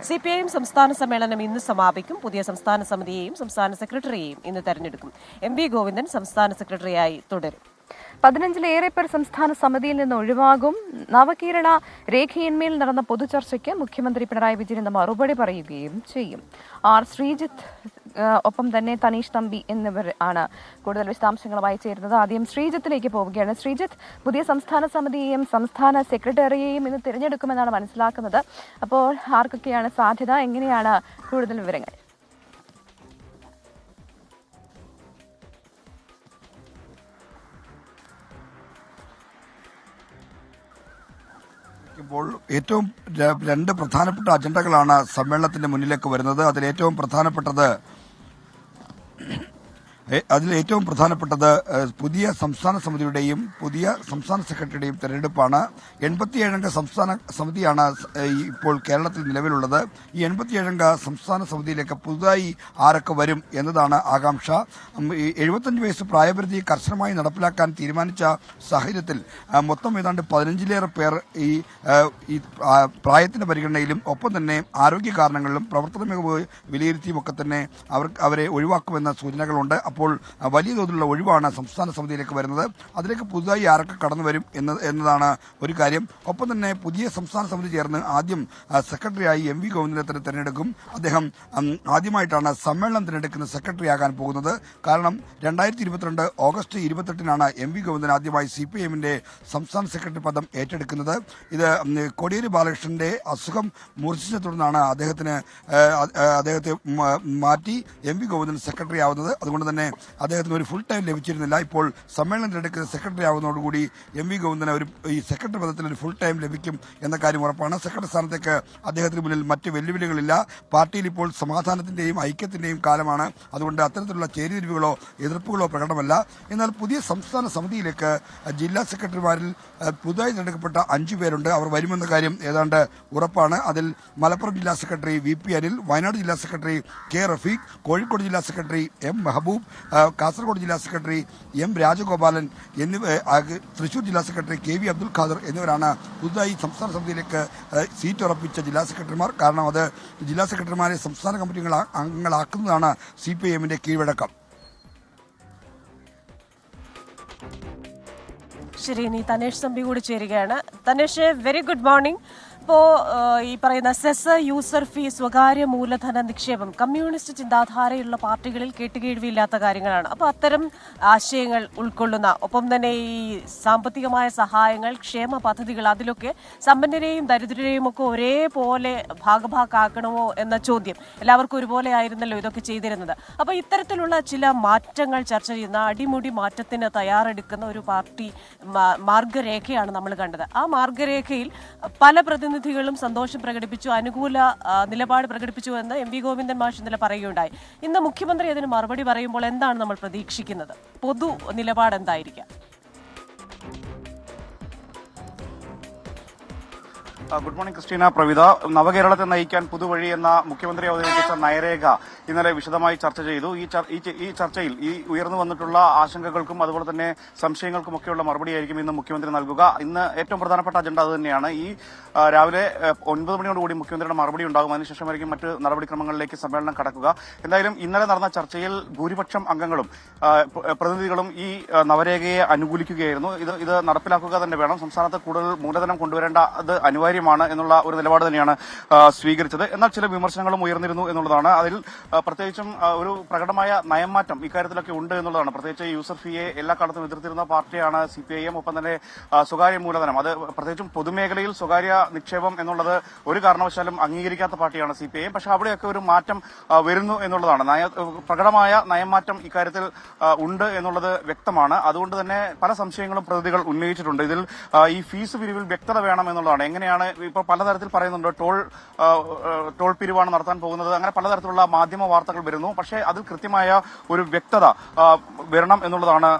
CPIM സംസ്ഥാന സമ്മേളനം ഇന്ന് സമാപിക്കും. പുതിയ സംസ്ഥാന സമിതിയെയും സംസ്ഥാന സെക്രട്ടറിയെയും ഇന്ന് തെരഞ്ഞെടുക്കും. MV ഗോവിന്ദൻ സംസ്ഥാന സെക്രട്ടറിയായി തുടരും. 15-ലേറെ പേർ സംസ്ഥാന സമിതിയിൽ നിന്ന് ഒഴിവാകും. നവകേരള രേഖയിന്മേൽ നടന്ന പൊതുചർച്ചയ്ക്ക് മുഖ്യമന്ത്രി പിണറായി വിജയൻ ഇന്ന് മറുപടി പറയുകയും ചെയ്യും. ശ്രീജിത്ത് ഒപ്പം തന്നെ തനീഷ് തമ്പി എന്നിവർ ആണ് കൂടുതൽ വിശദാംശങ്ങളുമായി ചേരുന്നത്. ആദ്യം ശ്രീജിത്തിലേക്ക് പോവുകയാണ്. ശ്രീജിത്ത്, പുതിയ സംസ്ഥാന സമിതിയെയും സംസ്ഥാന സെക്രട്ടറിയെയും ഇന്ന് തിരഞ്ഞെടുക്കുമെന്നാണ് മനസ്സിലാക്കുന്നത്. അപ്പോൾ ആർക്കൊക്കെയാണ് സാധ്യത? എങ്ങനെയാണ് കൂടുതൽ വിവരങ്ങൾ? ഇപ്പോൾ ഏറ്റവും രണ്ട് പ്രധാനപ്പെട്ട അജണ്ടകളാണ് സമ്മേളനത്തിന്റെ മുന്നിലേക്ക് വരുന്നത്. അതിലേറ്റവും പ്രധാനപ്പെട്ടത് പുതിയ സംസ്ഥാന സമിതിയുടെയും പുതിയ സംസ്ഥാന സെക്രട്ടറിയുടെയും തെരഞ്ഞെടുപ്പാണ്. 87-അംഗ സംസ്ഥാന സമിതിയാണ് ഇപ്പോൾ കേരളത്തിൽ നിലവിലുള്ളത്. ഈ 87-അംഗ സംസ്ഥാന സമിതിയിലേക്ക് പുതുതായി ആരൊക്കെ വരും എന്നതാണ് ആകാംക്ഷ. 75 വയസ്സ് പ്രായപരിധി കർശനമായി നടപ്പിലാക്കാൻ തീരുമാനിച്ച സാഹചര്യത്തിൽ മൊത്തം ഏതാണ്ട് 15-ലേറെ പേർ ഈ പ്രായത്തിന്റെ പരിഗണനയിലും ഒപ്പം തന്നെ ആരോഗ്യ കാരണങ്ങളിലും പ്രവർത്തന മികവ് വിലയിരുത്തിയും ഒക്കെ തന്നെ അവരെ ഒഴിവാക്കുമെന്ന സൂചനകളുണ്ട്. അപ്പോൾ വലിയ തോതിലുള്ള ഒഴിവാണ് സംസ്ഥാന സമിതിയിലേക്ക് വരുന്നത്. അതിലേക്ക് പുതുതായി ആരൊക്കെ കടന്നു വരും എന്നതാണ് ഒരു കാര്യം. ഒപ്പം തന്നെ പുതിയ സംസ്ഥാന സമിതി ചേർന്ന് ആദ്യം സെക്രട്ടറിയായി MV ഗോവിന്ദനെ തെരഞ്ഞെടുക്കും. അദ്ദേഹം ആദ്യമായിട്ടാണ് സമ്മേളനം തിരഞ്ഞെടുക്കുന്ന സെക്രട്ടറി ആകാൻ പോകുന്നത്. കാരണം 2022 ഓഗസ്റ്റ് 28-നാണ് MV ഗോവിന്ദൻ ആദ്യമായി CPIMന്റെ സംസ്ഥാന സെക്രട്ടറി പദം ഏറ്റെടുക്കുന്നത്. ഇത് കോടിയേരി ബാലകൃഷ്ണന്റെ അസുഖം മൂർച്ഛിച്ചതിനെ തുടർന്നാണ് അദ്ദേഹത്തെ മാറ്റി MV ഗോവിന്ദൻ സെക്രട്ടറി ആവുന്നത്. അതുകൊണ്ട് തന്നെ അദ്ദേഹത്തിന് ഒരു ഫുൾ ടൈം ലഭിച്ചിരുന്നില്ല. ഇപ്പോൾ സമ്മേളനം തിരഞ്ഞെടുക്കുന്ന സെക്രട്ടറി ആവുന്നതോടുകൂടി MV ഗോവിന്ദന് ഈ സെക്രട്ടറി പദത്തിൽ ഒരു ഫുൾ ടൈം ലഭിക്കും എന്ന കാര്യം ഉറപ്പാണ്. സെക്രട്ടറി സ്ഥാനത്തേക്ക് അദ്ദേഹത്തിന് മുന്നിൽ മറ്റ് വെല്ലുവിളികളില്ല. പാർട്ടിയിൽ ഇപ്പോൾ സമാധാനത്തിന്റെയും ഐക്യത്തിന്റെയും കാലമാണ്. അതുകൊണ്ട് അത്തരത്തിലുള്ള ചേരിതിരിവുകളോ എതിർപ്പുകളോ പ്രകടമല്ല. എന്നാൽ പുതിയ സംസ്ഥാന സമിതിയിലേക്ക് ജില്ലാ സെക്രട്ടറിമാരിൽ പുതുതായി തിരഞ്ഞെടുക്കപ്പെട്ട 5 പേരുണ്ട്. അവർ വരുമെന്ന കാര്യം ഏതാണ്ട് ഉറപ്പാണ്. അതിൽ മലപ്പുറം ജില്ലാ സെക്രട്ടറി VP അനിൽ, വയനാട് ജില്ലാ സെക്രട്ടറി K റഫീഖ്, കോഴിക്കോട് ജില്ലാ സെക്രട്ടറി M മെഹബൂബ്, കാസർഗോഡ് ജില്ലാ സെക്രട്ടറി M രാജഗോപാലൻ തൃശൂർ ജില്ലാ സെക്രട്ടറി KV അബ്ദുൽ ഖാദർ എന്നിവരാണ് പുതുതായി സംസ്ഥാന സമിതിയിലേക്ക് സീറ്റ് ഉറപ്പിച്ച ജില്ലാ സെക്രട്ടറിമാർ. കാരണം അത് ജില്ലാ സെക്രട്ടറിമാരെ സംസ്ഥാന കമ്മിറ്റി അംഗങ്ങളാക്കുന്നതാണ് CPIMന്റെ കീഴ്വഴക്കം. ശരി, ഇനി തനേഷ് തമ്പി കൂടി ചേരുകയാണ്. Thanesh, very good morning. ഇപ്പോ ഈ പറയുന്ന സെസ്, യൂസർ ഫീ, സ്വകാര്യ മൂലധന നിക്ഷേപം, കമ്മ്യൂണിസ്റ്റ് ചിന്താധാരയുള്ള പാർട്ടികളിൽ കേട്ടുകേഴ്വിയില്ലാത്ത കാര്യങ്ങളാണ്. അപ്പോൾ അത്തരം ആശയങ്ങൾ ഉൾക്കൊള്ളുന്ന ഒപ്പം തന്നെ ഈ സാമ്പത്തികമായ സഹായങ്ങൾ, ക്ഷേമ പദ്ധതികൾ, അതിലൊക്കെ സമ്പന്നരെയും ദരിദ്രരെയും ഒക്കെ ഒരേപോലെ ഭാഗഭാക്കാക്കണമോ എന്ന ചോദ്യം എല്ലാവർക്കും ഒരുപോലെ ആയിരുന്നല്ലോ ഇതൊക്കെ ചെയ്തിരുന്നത്. അപ്പോൾ ഇത്തരത്തിലുള്ള ചില മാറ്റങ്ങൾ ചർച്ച ചെയ്യുന്ന അടിമുടി മാറ്റത്തിന് തയ്യാറെടുക്കുന്ന ഒരു പാർട്ടി മാർഗരേഖയാണ് നമ്മൾ കണ്ടത്. ആ മാർഗരേഖയിൽ പല പ്രതിനിധികളും സന്തോഷം പ്രകടിപ്പിച്ചു, അനുകൂല നിലപാട് പ്രകടിപ്പിച്ചു എന്ന് MV ഗോവിന്ദൻ മാഷ് ഇന്നലെ പറയുകയുണ്ടായി. ഇന്ന് മുഖ്യമന്ത്രി അതിന് മറുപടി പറയുമ്പോൾ എന്താണ് നമ്മൾ പ്രതീക്ഷിക്കുന്നത്? പൊതു നിലപാട് എന്തായിരിക്കാം? Good morning Christina, Pravitha. നവകേരളത്തെ നയിക്കാൻ പുതുവഴി എന്ന മുഖ്യമന്ത്രി അവതരിപ്പിച്ച നയരേഖ ഇന്നലെ വിശദമായി ചർച്ച ചെയ്തു. ഈ ചർച്ചയിൽ ഈ ഉയർന്നു വന്നിട്ടുള്ള ആശങ്കകൾക്കും അതുപോലെ തന്നെ സംശയങ്ങൾക്കുമൊക്കെയുള്ള മറുപടിയായിരിക്കും ഇന്ന് മുഖ്യമന്ത്രി നൽകുക. ഇന്ന് ഏറ്റവും പ്രധാനപ്പെട്ട അജണ്ട അത് തന്നെയാണ്. ഈ രാവിലെ 9 മണിയോടുകൂടി മുഖ്യമന്ത്രിയുടെ മറുപടി ഉണ്ടാകും. അതിനുശേഷമായിരിക്കും മറ്റ് നടപടിക്രമങ്ങളിലേക്ക് സമ്മേളനം കടക്കുക. എന്തായാലും ഇന്നലെ നടന്ന ചർച്ചയിൽ ഭൂരിപക്ഷം അംഗങ്ങളും പ്രതിനിധികളും ഈ നവരേഖയെ അനുകൂലിക്കുകയായിരുന്നു. ഇത് നടപ്പിലാക്കുക തന്നെ വേണം, സംസ്ഥാനത്ത് കൂടുതൽ മൂലധനം കൊണ്ടുവരേണ്ടത് അനിവാര്യമാണ് എന്നുള്ള ഒരു നിലപാട് തന്നെയാണ് സ്വീകരിച്ചത്. എന്നാൽ ചില വിമർശനങ്ങളും ഉയർന്നിരുന്നു എന്നുള്ളതാണ്. അതിൽ പ്രത്യേകിച്ചും ഒരു പ്രകടമായ നയംമാറ്റം ഇക്കാര്യത്തിലൊക്കെ ഉണ്ട് എന്നുള്ളതാണ്. പ്രത്യേകിച്ച് യൂസർ ഫീയെ എല്ലാ കാലത്തും എതിർത്തിരുന്ന പാർട്ടിയാണ് CPIM. ഒപ്പം തന്നെ സ്വകാര്യ മൂലധനം, അത് പ്രത്യേകിച്ചും പൊതുമേഖലയിൽ സ്വകാര്യ നിക്ഷേപം എന്നുള്ളത് ഒരു കാരണവശാലും അംഗീകരിക്കാത്ത പാർട്ടിയാണ് CPIM. പക്ഷെ അവിടെയൊക്കെ ഒരു മാറ്റം വരുന്നു എന്നുള്ളതാണ്. പ്രകടമായ നയംമാറ്റം ഇക്കാര്യത്തിൽ ഉണ്ട് എന്നുള്ളത് വ്യക്തമാണ്. അതുകൊണ്ട് തന്നെ പല സംശയങ്ങളും പ്രതിനിധികൾ ഉന്നയിച്ചിട്ടുണ്ട്. ഇതിൽ ഈ ഫീസ് പിരിവിൽ വ്യക്തത വേണം എന്നുള്ളതാണ്. എങ്ങനെയാണ് ഇപ്പോൾ പലതരത്തിൽ പറയുന്നുണ്ട്, ടോൾ പിരിവാണ് നടത്താൻ പോകുന്നത്, അങ്ങനെ പലതരത്തിലുള്ള മാധ്യമ വാർത്തകൾ വരുന്നു. പക്ഷേ അതിൽ കൃത്യമായ ഒരു വ്യക്തത വരണം എന്നുള്ളതാണ്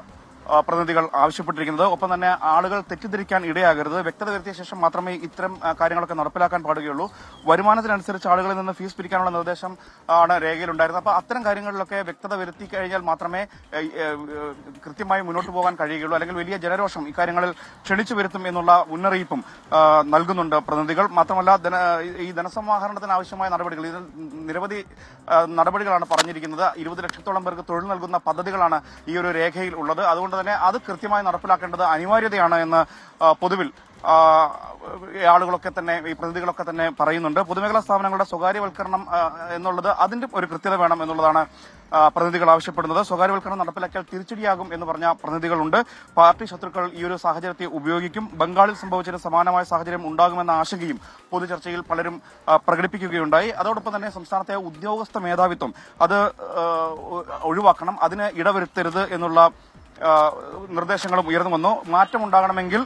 പ്രതിനിധികൾ ആവശ്യപ്പെട്ടിരിക്കുന്നത്. ഒപ്പം തന്നെ ആളുകൾ തെറ്റിദ്ധരിക്കാൻ ഇടയാകരുത്, വ്യക്തത വരുത്തിയ ശേഷം മാത്രമേ ഇത്തരം കാര്യങ്ങളൊക്കെ നടപ്പിലാക്കാൻ പാടുകയുള്ളൂ. വരുമാനത്തിനനുസരിച്ച് ആളുകളിൽ നിന്ന് ഫീസ് പിരിക്കാനുള്ള നിർദ്ദേശം ആണ് രേഖയിലുണ്ടായിരുന്നത്. അപ്പോൾ അത്തരം കാര്യങ്ങളിലൊക്കെ വ്യക്തത വരുത്തി കഴിഞ്ഞാൽ മാത്രമേ കൃത്യമായി മുന്നോട്ട് പോകാൻ കഴിയുകയുള്ളൂ. അല്ലെങ്കിൽ വലിയ ജനരോഷം ഇക്കാര്യങ്ങളിൽ ക്ഷണിച്ചു വരുത്തും എന്നുള്ള മുന്നറിയിപ്പും നൽകുന്നുണ്ട് പ്രതിനിധികൾ. മാത്രമല്ല ഈ ധനസമാഹരണത്തിന് ആവശ്യമായ നടപടികൾ, ഇതിൽ നിരവധി നടപടികളാണ് പറഞ്ഞിരിക്കുന്നത്. 20 ലക്ഷത്തോളം പേർക്ക് തൊഴിൽ നൽകുന്ന പദ്ധതികളാണ് ഈ ഒരു രേഖയിൽ ഉള്ളത്. അതുകൊണ്ട് തന്നെ അത് കൃത്യമായി നടപ്പിലാക്കേണ്ടത് അനിവാര്യതയാണ് എന്ന് പൊതുവിൽ ആളുകളൊക്കെ തന്നെ, ഈ പ്രതിനിധികളൊക്കെ തന്നെ പറയുന്നുണ്ട്. പൊതുമേഖലാ സ്ഥാപനങ്ങളുടെ സ്വകാര്യവൽക്കരണം എന്നുള്ളത് അതിന്റെ ഒരു കൃത്യത വേണം എന്നുള്ളതാണ് പ്രതിനിധികൾ ആവശ്യപ്പെടുന്നത്. സ്വകാര്യവൽക്കരണം നടപ്പിലാക്കിയാൽ തിരിച്ചടിയാകും എന്ന് പറഞ്ഞ പ്രതിനിധികളുണ്ട്. പാർട്ടി ശത്രുക്കൾ ഈ ഒരു സാഹചര്യത്തെ ഉപയോഗിക്കും. ബംഗാളിൽ സംഭവിച്ചതിന് സമാനമായ സാഹചര്യം ഉണ്ടാകുമെന്ന ആശങ്കയും പൊതുചർച്ചയിൽ പലരും പ്രകടിപ്പിക്കുകയുണ്ടായി. അതോടൊപ്പം തന്നെ സംസ്ഥാനത്തെ ഉദ്യോഗസ്ഥ മേധാവിത്വം അത് ഒഴിവാക്കണം, അതിന് ഇടവരുത്തരുത് എന്നുള്ള നിർദ്ദേശങ്ങളും ഉയർന്നു വന്നു. മാറ്റം ഉണ്ടാകണമെങ്കിൽ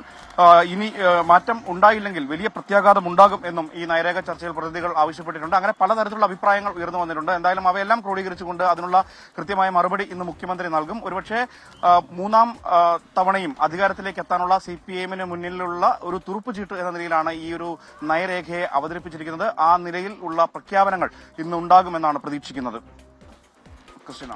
ഇനി മാറ്റം ഉണ്ടായില്ലെങ്കിൽ വലിയ പ്രത്യാഘാതം ഉണ്ടാകും എന്നും ഈ നയരേഖ ചർച്ചയിൽ പ്രതിനിധികൾ ആവശ്യപ്പെട്ടിട്ടുണ്ട്. അങ്ങനെ പലതരത്തിലുള്ള അഭിപ്രായങ്ങൾ ഉയർന്നു വന്നിട്ടുണ്ട്. എന്തായാലും അവയെല്ലാം ക്രോഡീകരിച്ചുകൊണ്ട് അതിനുള്ള കൃത്യമായ മറുപടി ഇന്ന് മുഖ്യമന്ത്രി നൽകും. ഒരുപക്ഷെ മൂന്നാം തവണയും അധികാരത്തിലേക്ക് എത്താനുള്ള CPIM-ന് മുന്നിലുള്ള ഒരു തുറുപ്പുചീട്ട് എന്ന നിലയിലാണ് ഈ ഒരു നയരേഖയെ അവതരിപ്പിച്ചിരിക്കുന്നത്. ആ നിലയിൽ ഉള്ള പ്രഖ്യാപനങ്ങൾ ഇന്ന് ഉണ്ടാകുമെന്നാണ് പ്രതീക്ഷിക്കുന്നത്. ക്രിസ്റ്റിന.